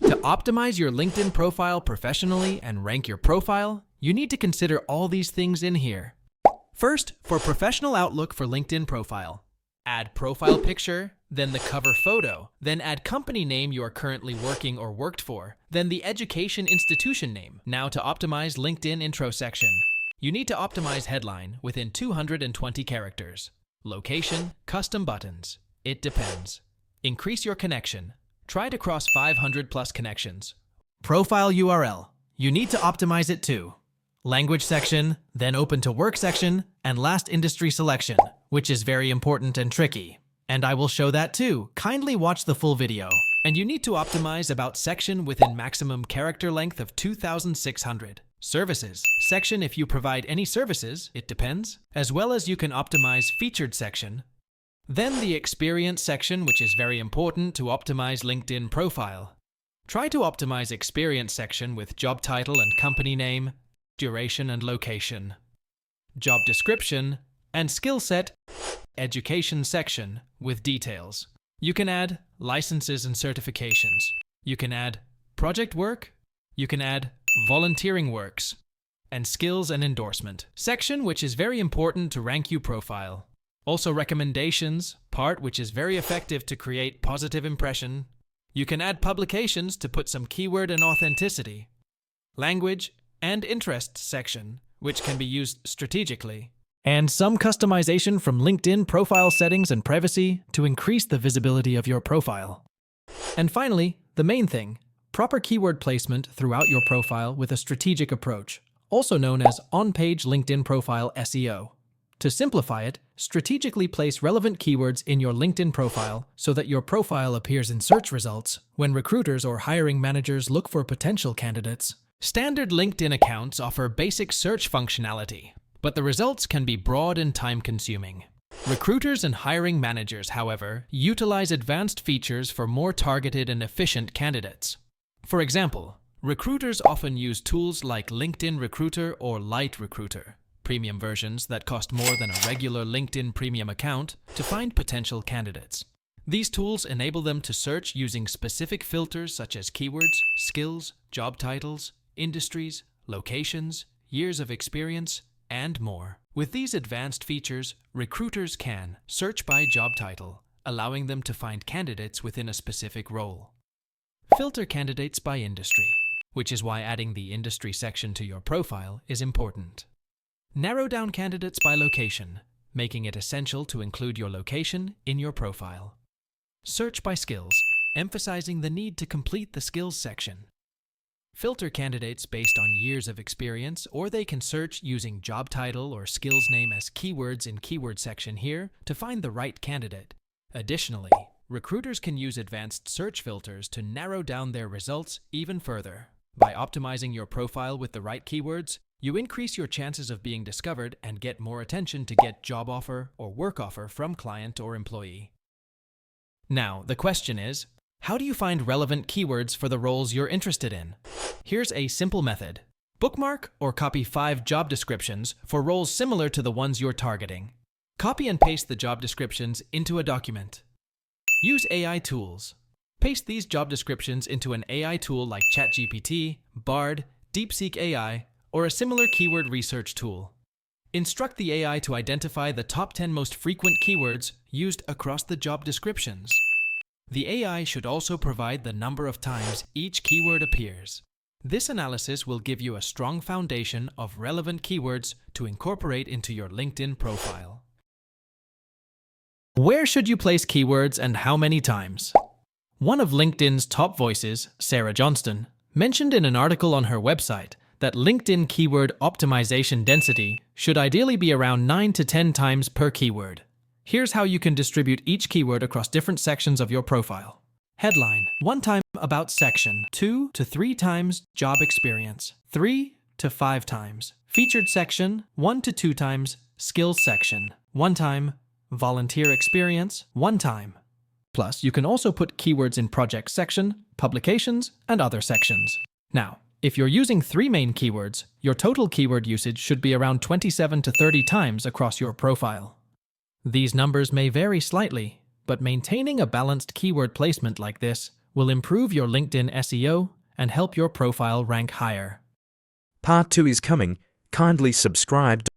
To optimize your LinkedIn profile professionally and rank your profile, you need to consider all these things in here. First, for professional outlook for LinkedIn profile. Add profile picture, then the cover photo, then add company name you are currently working or worked for, then the education institution name. Now to optimize LinkedIn intro section. You need to optimize headline within 220 characters. Location, custom buttons. It depends. Increase your connection. Try to cross 500 plus connections. Profile URL. You need to optimize it too. Language section, then open to work section, and last industry selection, which is very important and tricky. And I will show that too. Kindly watch the full video. And you need to optimize about section within maximum character length of 2,600. Services section if you provide any services, it depends, as well as you can optimize featured section. Then the experience section, which is very important to optimize LinkedIn profile. Try to optimize experience section with job title and company name, duration and location, job description, and skill set, education section with details. You can add licenses and certifications. You can add project work. You can add volunteering works, and skills and endorsement section, which is very important to rank you profile. Also recommendations, part which is very effective to create positive impression. You can add publications to put some keyword and authenticity. Language and interest section, which can be used strategically. And some customization from LinkedIn profile settings and privacy to increase the visibility of your profile. And finally, the main thing, proper keyword placement throughout your profile with a strategic approach, also known as on-page LinkedIn profile SEO. To simplify it, strategically place relevant keywords in your LinkedIn profile so that your profile appears in search results when recruiters or hiring managers look for potential candidates. Standard LinkedIn accounts offer basic search functionality, but the results can be broad and time-consuming. Recruiters and hiring managers, however, utilize advanced features for more targeted and efficient candidates. For example, recruiters often use tools like LinkedIn Recruiter or Lite Recruiter, premium versions that cost more than a regular LinkedIn premium account, to find potential candidates. These tools enable them to search using specific filters such as keywords, skills, job titles, industries, locations, years of experience, and more. With these advanced features, recruiters can search by job title, allowing them to find candidates within a specific role. Filter candidates by industry, which is why adding the industry section to your profile is important. Narrow down candidates by location, making it essential to include your location in your profile. Search by skills, emphasizing the need to complete the skills section. Filter candidates based on years of experience, or they can search using job title or skills name as keywords in keyword section here to find the right candidate. Additionally, recruiters can use advanced search filters to narrow down their results even further. By optimizing your profile with the right keywords, you increase your chances of being discovered and get more attention to get job offer or work offer from client or employee. Now, the question is, how do you find relevant keywords for the roles you're interested in? Here's a simple method. Bookmark or copy 5 job descriptions for roles similar to the ones you're targeting. Copy and paste the job descriptions into a document. Use AI tools. Paste these job descriptions into an AI tool like ChatGPT, Bard, DeepSeek AI, or a similar keyword research tool. Instruct the AI to identify the top 10 most frequent keywords used across the job descriptions. The AI should also provide the number of times each keyword appears. This analysis will give you a strong foundation of relevant keywords to incorporate into your LinkedIn profile. Where should you place keywords and how many times? One of LinkedIn's top voices, Sarah Johnston, mentioned in an article on her website that LinkedIn keyword optimization density should ideally be around 9 to 10 times per keyword. Here's how you can distribute each keyword across different sections of your profile. Headline, 1 time about section, 2 to 3 times job experience, 3 to 5 times featured section, 1 to 2 times skills section, 1 time volunteer experience, 1 time. Plus, you can also put keywords in project section, publications, and other sections. Now, if you're using 3 main keywords, your total keyword usage should be around 27 to 30 times across your profile. These numbers may vary slightly, but maintaining a balanced keyword placement like this will improve your LinkedIn SEO and help your profile rank higher. Part 2 is coming. Kindly subscribe.